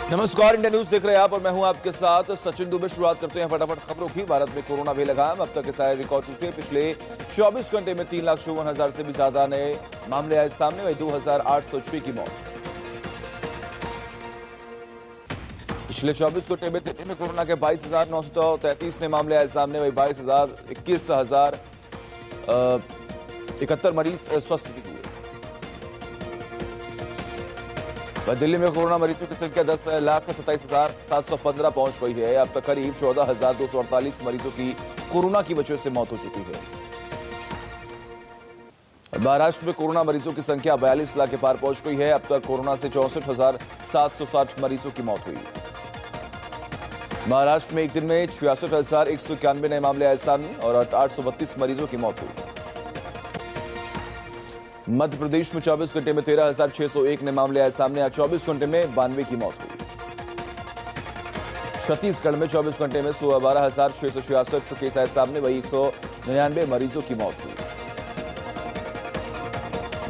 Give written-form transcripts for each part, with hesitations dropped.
नमस्कार, India news देख रहे हैं आप और मैं हूं आपके साथ सचिन दुबे। शुरुआत करते हैं फटाफट खबरों की। भारत में कोरोना बेलगाम, अब तक सारे रिकॉर्ड टूटे। पिछले 24 घंटे में 3,54,000 से भी ज्यादा नए मामले आए सामने, वही 2,806 की मौत। पिछले 24 घंटे में दिल्ली में कोरोना के 22,933 नए मामले आए सामने, वही 21,071 मरीज स्वस्थ भी हुए। दिल्ली में कोरोना मरीजों की संख्या 10,27,715 पहुंच गई है। अब तक करीब 14,248 मरीजों की कोरोना की वजह से मौत हो चुकी है। महाराष्ट्र में कोरोना मरीजों की संख्या 42 लाख के पार पहुंच गई है। अब तक कोरोना से 64,760 मरीजों की मौत हुई। महाराष्ट्र में एक दिन में 66,191 नए मामले आए सामने और 832 मरीजों की मौत हुई। मध्य प्रदेश में 24 घंटे में 13,601 नए मामले आए सामने, आज 24 घंटे में 92 की मौत हुई। छत्तीसगढ़ में 24 घंटे में 12,666 केस आए सामने, वही 199 मरीजों की मौत हुई।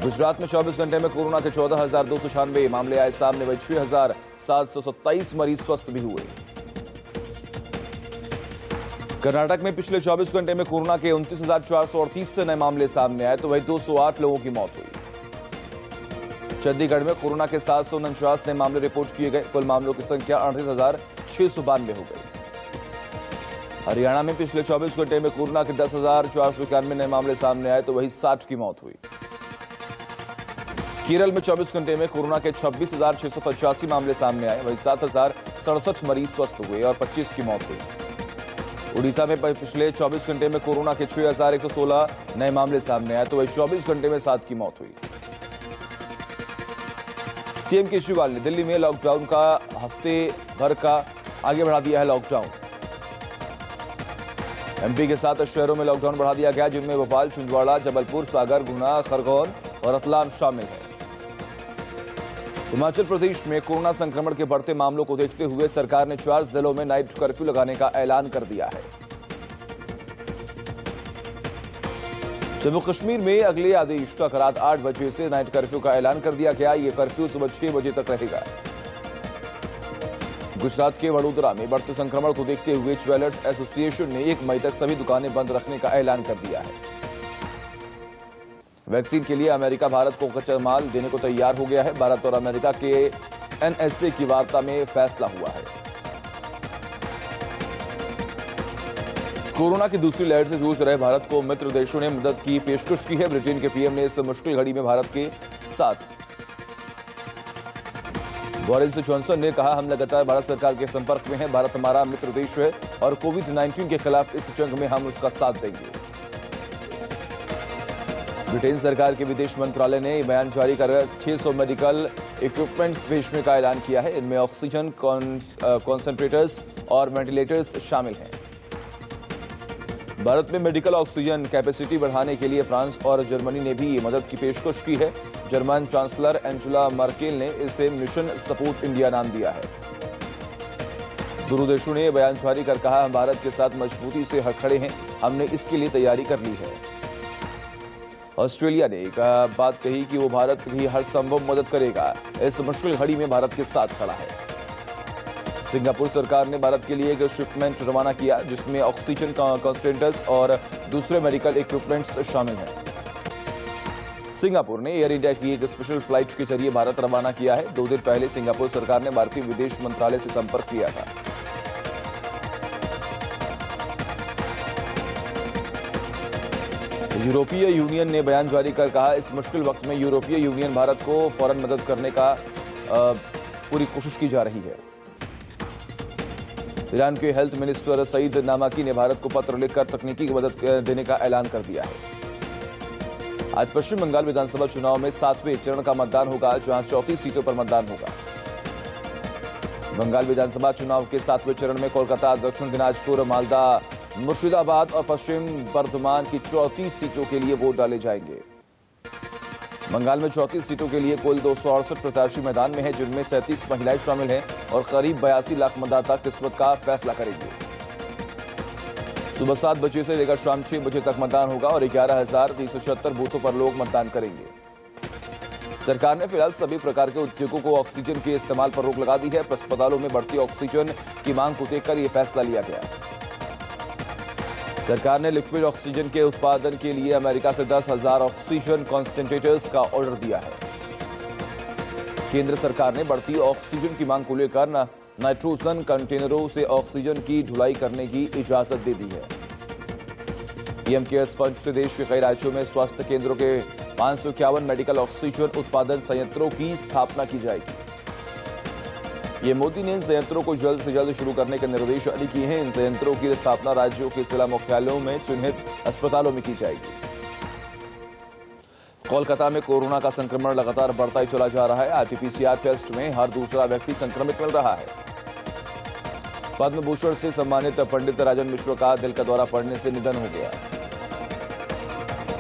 गुजरात में 24 घंटे में कोरोना के 14,296 मामले आए सामने, वही 6,727 मरीज स्वस्थ भी हुए। कर्नाटक में पिछले 24 घंटे में कोरोना के 29,438 से नए मामले सामने आए, तो वही 208 लोगों की मौत हुई। चंडीगढ़ में कोरोना के 749 नए मामले रिपोर्ट किए गए, कुल मामलों की संख्या 38,692 हो गई। हरियाणा में पिछले 24 घंटे में कोरोना के 10,491 नए मामले सामने आए, तो वही 60 की मौत हुई। केरल में 24 घंटे में कोरोना के 26,685 मामले सामने आए, वही 7,067 मरीज स्वस्थ हुए और 25 की मौत हुई। उड़ीसा में पिछले 24 घंटे में कोरोना के 6,116 नए मामले सामने आए, तो वही 24 घंटे में 7 की मौत हुई। सीएम केजरीवाल ने दिल्ली में लॉकडाउन का हफ्ते भर का आगे बढ़ा दिया है लॉकडाउन। एमपी के 7 शहरों में लॉकडाउन बढ़ा दिया गया, जिनमें भोपाल, छिंदवाड़ा, जबलपुर, सागर, गुना, खरगोन और रतलाम शामिल है। हिमाचल प्रदेश में कोरोना संक्रमण के बढ़ते मामलों को देखते हुए सरकार ने 4 जिलों में नाइट कर्फ्यू लगाने का ऐलान कर दिया है। जम्मू कश्मीर में अगले आदेश तक रात 8 बजे से नाइट कर्फ्यू का ऐलान कर दिया गया। यह कर्फ्यू सुबह 6 बजे तक रहेगा। गुजरात के वडोदरा में बढ़ते संक्रमण को देखते हुए ज्वेलर्स एसोसिएशन ने 1 मई तक सभी दुकानें बंद रखने का ऐलान कर दिया है। वैक्सीन के लिए अमेरिका भारत को कच्चा माल देने को तैयार हो गया है। भारत और अमेरिका के एनएसए की वार्ता में फैसला हुआ है। कोरोना की दूसरी लहर से जूझ रहे भारत को मित्र देशों ने मदद की पेशकश की है। ब्रिटेन के पीएम ने इस मुश्किल घड़ी में भारत के साथ। बोरिस जॉनसन ने कहा, हम लगातार भारत सरकार के संपर्क में हैं। भारत हमारा मित्र देश है और कोविड-19 के खिलाफ इस जंग में हम उसका साथ देंगे। ब्रिटेन सरकार के विदेश मंत्रालय ने बयान जारी कर 600 मेडिकल इक्विपमेंट्स भेजने का ऐलान किया है। इनमें ऑक्सीजन कॉन्सेंट्रेटर्स और वेंटिलेटर्स शामिल हैं। भारत में मेडिकल ऑक्सीजन कैपेसिटी बढ़ाने के लिए फ्रांस और जर्मनी ने भी मदद की पेशकश की है। जर्मन चांसलर एंजेला मर्केल ने इसे मिशन सपोर्ट इंडिया नाम दिया है। दोनों देशों ने बयान जारी कर कहा, हम भारत के साथ मजबूती से खड़े हैं, हमने इसके लिए तैयारी कर ली है। ऑस्ट्रेलिया ने बात कही कि वो भारत की हर संभव मदद करेगा। इस मुश्किल घड़ी में भारत के साथ खड़ा है। सिंगापुर सरकार ने भारत के लिए एक शिपमेंट रवाना किया, जिसमें ऑक्सीजन कॉन्सेंट्रेटर्स और दूसरे मेडिकल इक्विपमेंट्स शामिल हैं। सिंगापुर ने एयर इंडिया की एक स्पेशल फ्लाइट के जरिए भारत रवाना किया है। 2 दिन पहले सिंगापुर सरकार ने भारतीय विदेश मंत्रालय से संपर्क किया था। यूरोपीय यूनियन ने बयान जारी कर कहा, इस मुश्किल वक्त में यूरोपीय यूनियन भारत को फौरन मदद करने का पूरी कोशिश की जा रही है। ईरान के हेल्थ मिनिस्टर सईद नामाकी ने भारत को पत्र लिखकर तकनीकी मदद देने का ऐलान कर दिया है। आज पश्चिम बंगाल विधानसभा चुनाव में 7वें चरण का मतदान होगा, जहां 34 सीटों पर मतदान होगा। बंगाल विधानसभा चुनाव के 7वें चरण में कोलकाता, दक्षिण दिनाजपुर, मालदा, मुर्शिदाबाद और पश्चिम बर्धमान की 34 सीटों के लिए वोट डाले जाएंगे। बंगाल में 34 सीटों के लिए कुल 268 प्रत्याशी मैदान में हैं, जिनमें 37 महिलाएं शामिल हैं और करीब 82 लाख मतदाता किस्मत का फैसला करेंगे। सुबह 7 बजे से लेकर शाम 6 बजे तक मतदान होगा और 11,376 बूथों पर लोग मतदान करेंगे। सरकार ने फिलहाल सभी प्रकार के उद्योगों को ऑक्सीजन के इस्तेमाल पर रोक लगा दी है। अस्पतालों में बढ़ती ऑक्सीजन की मांग को देखकर यह फैसला लिया गया। सरकार ने लिक्विड ऑक्सीजन के उत्पादन के लिए अमेरिका से 10,000 ऑक्सीजन कॉन्सेंट्रेटर्स का ऑर्डर दिया है। केंद्र सरकार ने बढ़ती ऑक्सीजन की मांग को लेकर नाइट्रोजन कंटेनरों से ऑक्सीजन की ढुलाई करने की इजाजत दे दी है। पीएम केयर्स फंड से देश के कई राज्यों में स्वास्थ्य केंद्रों के 551 मेडिकल ऑक्सीजन उत्पादन संयंत्रों की स्थापना की जाएगी। ये मोदी ने इन संयंत्रों को जल्द से जल्द शुरू करने के निर्देश जारी किए हैं। इन संयंत्रों की स्थापना राज्यों के जिला मुख्यालयों में चिन्हित अस्पतालों में की जाएगी। कोलकाता में कोरोना का संक्रमण लगातार बढ़ता ही चला जा रहा है। आरटीपीसीआर टेस्ट में हर दूसरा व्यक्ति संक्रमित मिल रहा है। पद्म भूषण से सम्मानित पंडित राजन मिश्र का दिल का दौरा पड़ने से निधन हो गया।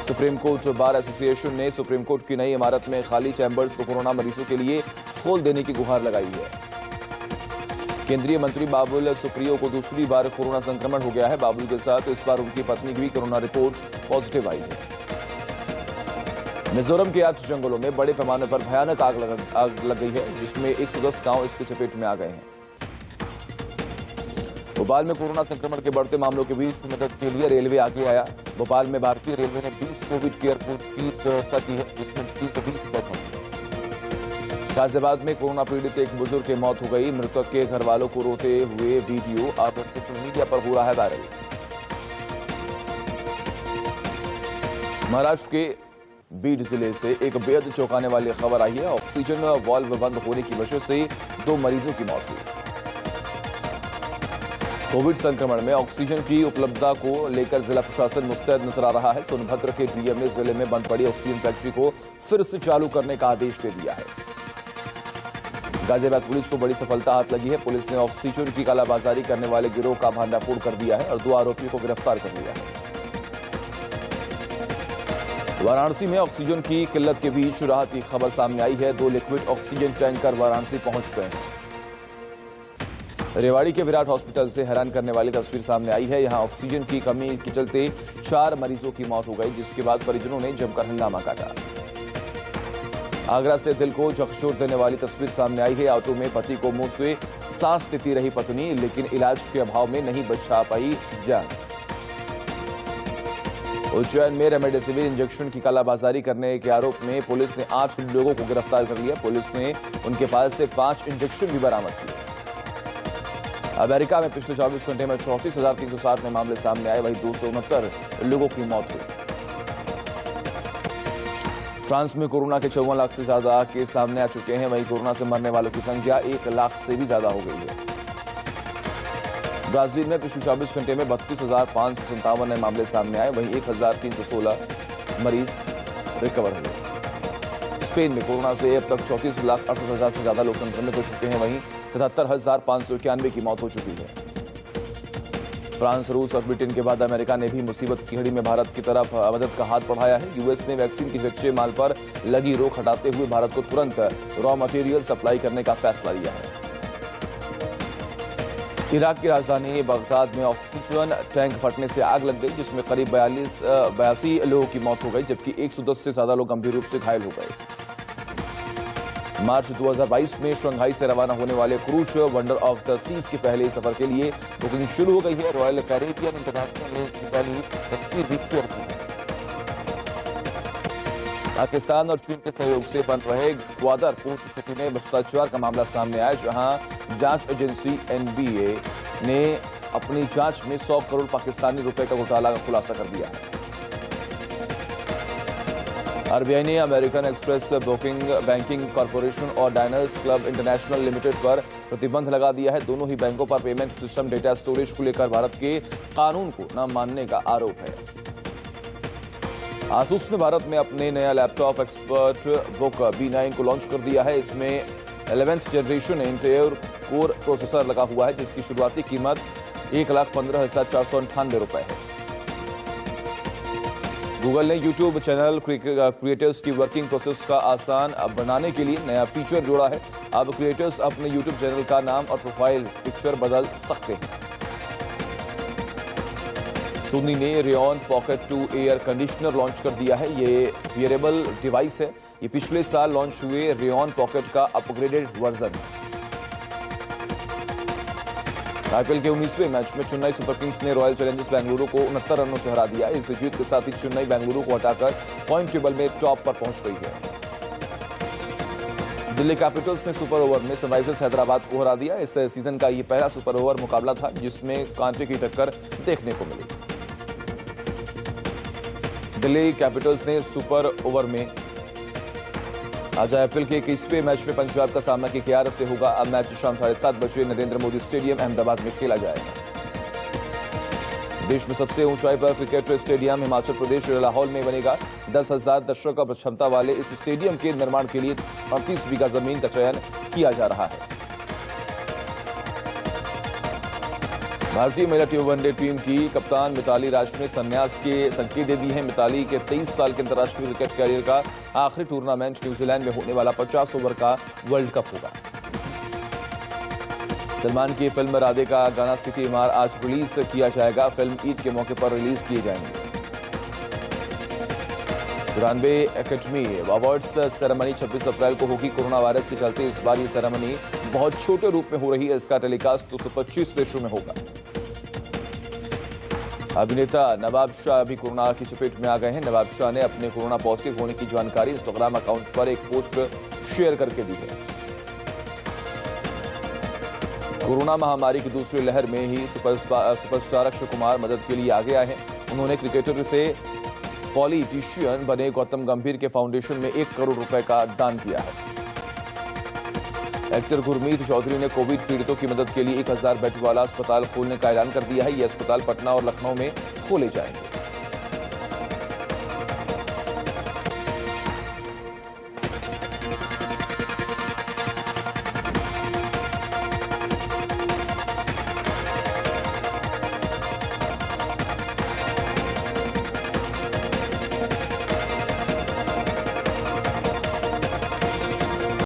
सुप्रीम कोर्ट बार एसोसिएशन ने सुप्रीम कोर्ट की नई इमारत में खाली चैंबर्स को कोरोना मरीजों के लिए खोल देने की गुहार लगाई है। केंद्रीय मंत्री बाबुल सुप्रियो को दूसरी बार कोरोना संक्रमण हो गया है। बाबुल के साथ इस बार उनकी पत्नी की भी कोरोना रिपोर्ट पॉजिटिव आई है। मिजोरम के 8 जंगलों में बड़े पैमाने पर भयानक आग लग गई है, जिसमें 110 गांव इसकी चपेट में आ गए हैं। भोपाल में कोरोना संक्रमण के बढ़ते मामलों के बीच मदद के लिए रेलवे आगे आया। भोपाल में भारतीय रेलवे ने 20 कोविड केयर कोच की व्यवस्था की है, जिसमें 20 बेड होंगे। गाजियाबाद में कोरोना पीड़ित एक बुजुर्ग की मौत हो गई। मृतक के घर वालों को रोते हुए वीडियो अब सोशल मीडिया पर हो रहा है वायरल। महाराष्ट्र के बीड जिले से एक बेहद चौंकाने वाली खबर आई है। ऑक्सीजन वाल्व बंद होने की वजह से 2 मरीजों की मौत हुई। कोविड संक्रमण में ऑक्सीजन की उपलब्धता को लेकर जिला प्रशासन मुस्तैद नजर आ रहा है। सोनभद्र के डीएम ने जिले में बंद पड़ी ऑक्सीजन फैक्ट्री को फिर से चालू करने का आदेश दे दिया है। गाजियाबाद पुलिस को बड़ी सफलता हाथ लगी है। पुलिस ने ऑक्सीजन की कालाबाजारी करने वाले गिरोह का भांडाफोड़ कर दिया है और 2 आरोपियों को गिरफ्तार कर लिया है। वाराणसी में ऑक्सीजन की किल्लत के बीच राहत की खबर सामने आई है। 2 लिक्विड ऑक्सीजन टैंकर वाराणसी पहुंच गए हैं। रेवाड़ी के विराट हॉस्पिटल से हैरान करने वाली तस्वीर सामने आई है। यहां ऑक्सीजन की कमी के चलते 4 मरीजों की मौत हो गई, जिसके बाद परिजनों ने जमकर हंगामा काटा। आगरा से दिल को झकझोर देने वाली तस्वीर सामने आई है। ऑटो में पति को मुंह से सांस लेती रही पत्नी, लेकिन इलाज के अभाव में नहीं बचा पाई जान। उज्जैन में रेमडेसिविर इंजेक्शन की कालाबाजारी करने के आरोप में पुलिस ने 8 लोगों को गिरफ्तार कर लिया। पुलिस ने उनके पास से 5 इंजेक्शन भी बरामद किए। अमेरिका में पिछले 24 घंटे में 34,360 नए मामले सामने आए, वहीं 269 लोगों की मौत हुई। फ्रांस में कोरोना के 54 लाख से ज्यादा केस सामने आ चुके हैं। वहीं कोरोना से मरने वालों की संख्या 1 लाख से भी ज्यादा हो गई है। ब्राजील में पिछले 24 घंटे में 32,557 नए मामले सामने आए, वहीं 1,316 मरीज रिकवर हुए। स्पेन में कोरोना से अब तक 34,68,000 से ज्यादा लोग संक्रमित हो चुके हैं, वहीं 77,591 की मौत हो चुकी है। फ्रांस, रूस और ब्रिटेन के बाद अमेरिका ने भी मुसीबत की घड़ी में भारत की तरफ मदद का हाथ बढ़ाया है। यूएस ने वैक्सीन के कच्चे माल पर लगी रोक हटाते हुए भारत को तुरंत रॉ मटेरियल सप्लाई करने का फैसला लिया है। इराक की राजधानी बगदाद में ऑक्सीजन टैंक फटने से आग लग गई, जिसमें करीब 82 लोगों की मौत हो गई, जबकि 110 से ज्यादा लोग गंभीर रूप से घायल हो गए। मार्च 2022 में शंघाई से रवाना होने वाले cruise Wonder of the Seas के पहले सफर के लिए बुकिंग शुरू हो गई है। रॉयल कैरेबियन इंटरनेशनल ने इसकी पहली तस्वीर भी शेयर की है। पाकिस्तान और चीन के सहयोग से बन रहे ग्वादर पोर्ट सिटी में भ्रष्टाचार का मामला सामने आया, जहां जांच एजेंसी एनबीए ने अपनी जांच में 100 करोड़ पाकिस्तानी रुपए का घोटाला का खुलासा कर दिया है। आरबीआई ने American express booking banking corporation और डायनर्स क्लब इंटरनेशनल लिमिटेड पर प्रतिबंध लगा दिया है। दोनों ही बैंकों पर पेमेंट सिस्टम डेटा स्टोरेज को लेकर भारत के कानून को न मानने का आरोप है। आसूस ने भारत में अपने नया लैपटॉप एक्सपर्ट बुक B9 को लॉन्च कर दिया है। इसमें 11th generation Intel core processor लगा हुआ है, जिसकी शुरुआती कीमत 1,15,498 रुपए है। गूगल ने यूट्यूब चैनल क्रिएटर्स की वर्किंग प्रोसेस का आसान बनाने के लिए नया फीचर जोड़ा है। अब क्रिएटर्स अपने यूट्यूब चैनल का नाम और प्रोफाइल पिक्चर बदल सकते हैं। सोनी ने rayon pocket 2 air conditioner launch कर दिया है। ये वियरेबल डिवाइस है। ये पिछले साल लॉन्च हुए रेयॉन पॉकेट का अपग्रेडेड वर्जन है। आईपीएल के 19वें मैच में चेन्नई सुपर किंग्स ने रॉयल चैलेंजर्स बेंगलुरु को 69 रनों से हरा दिया। इस जीत के साथ ही चेन्नई बेंगलुरु को हटाकर पॉइंट टेबल में टॉप पर पहुंच गई है। दिल्ली कैपिटल्स ने सुपर ओवर में सनराइजर्स हैदराबाद को हरा दिया। इस सीजन का ये पहला सुपर ओवर मुकाबला था जिसमें कांटे की टक्कर देखने को मिली। दिल्ली कैपिटल्स ने सुपर ओवर में आज आईपीएल के 21वें मैच में पंजाब का सामना केकेआर से होगा। अब मैच शाम 7:30 बजे नरेंद्र मोदी स्टेडियम अहमदाबाद में खेला जाएगा। देश में सबसे ऊंचाई पर क्रिकेट स्टेडियम हिमाचल प्रदेश लाहौल में बनेगा। 10,000 दर्शकों की क्षमता वाले इस स्टेडियम के निर्माण के लिए 38 बीघा जमीन का चयन किया जा रहा है। भारतीय महिला वनडे टीम की कप्तान मिताली राज ने संन्यास के संकेत दे दिए हैं। मिताली के 23 साल के अंतर्राष्ट्रीय क्रिकेट कैरियर का आखिरी टूर्नामेंट न्यूजीलैंड में होने वाला 50 ओवर का वर्ल्ड कप होगा। सलमान की फिल्म राधे का गाना सिटी मार आज रिलीज किया जाएगा। फिल्म ईद के मौके पर रिलीज किए जाएंगे। 93 एकेडमी अवार्ड्स सेरेमनी 26 अप्रैल को होगी। कोरोना वायरस के चलते इस बार ये सेरेमनी बहुत छोटे रूप में हो रही है। इसका टेलीकास्ट 225 देशों में होगा। अभिनेता नवाब शाह अभी कोरोना की चपेट में आ गए हैं। नवाब शाह ने अपने कोरोना पॉजिटिव होने की जानकारी इंस्टाग्राम अकाउंट पर एक पोस्ट शेयर करके दी है। कोरोना महामारी की दूसरी लहर में ही सुपरस्टार अक्षय कुमार मदद के लिए आगे आए हैं। उन्होंने क्रिकेटर से पॉलिटिशियन बने गौतम गंभीर के फाउंडेशन में 1 करोड़ रुपए का दान किया है। एक्टर गुरमीत चौधरी ने कोविड पीड़ितों की मदद के लिए 1000 बेड वाला अस्पताल खोलने का ऐलान कर दिया है। ये अस्पताल पटना और लखनऊ में खोले जाएंगे।